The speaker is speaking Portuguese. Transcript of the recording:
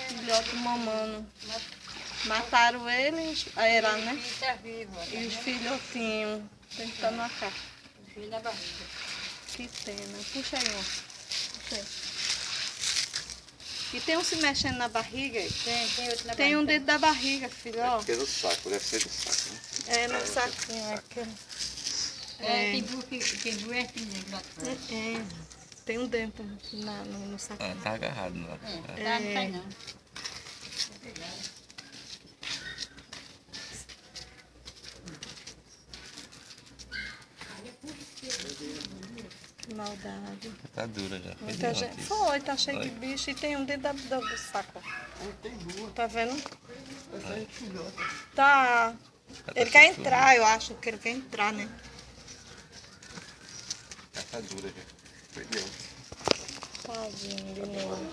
Filhote mamando. Mataram ele, era, né? E os filhotinhos. Tem que estar na caixa. Filho da barriga. Que pena. Puxa aí, ó. Puxa aí. E tem um se mexendo na barriga? Tem outro na Tem um barriga. dentro da barriga, filho, ó. Porque é do saco, deve ser do saco, né? É, no saquinho. Tem burro que é filho lá fora. Tem um dentro no saquinho. Tá agarrado lá. Não sai não. Que maldade. Tá dura já. Muita gente. Foi, tá cheio de bicho e tem um dentro do saco. Tá vendo? Tá. Ele quer entrar, eu acho que ele quer entrar, né? Tá dura já. Perdeu. Tadinho de novo.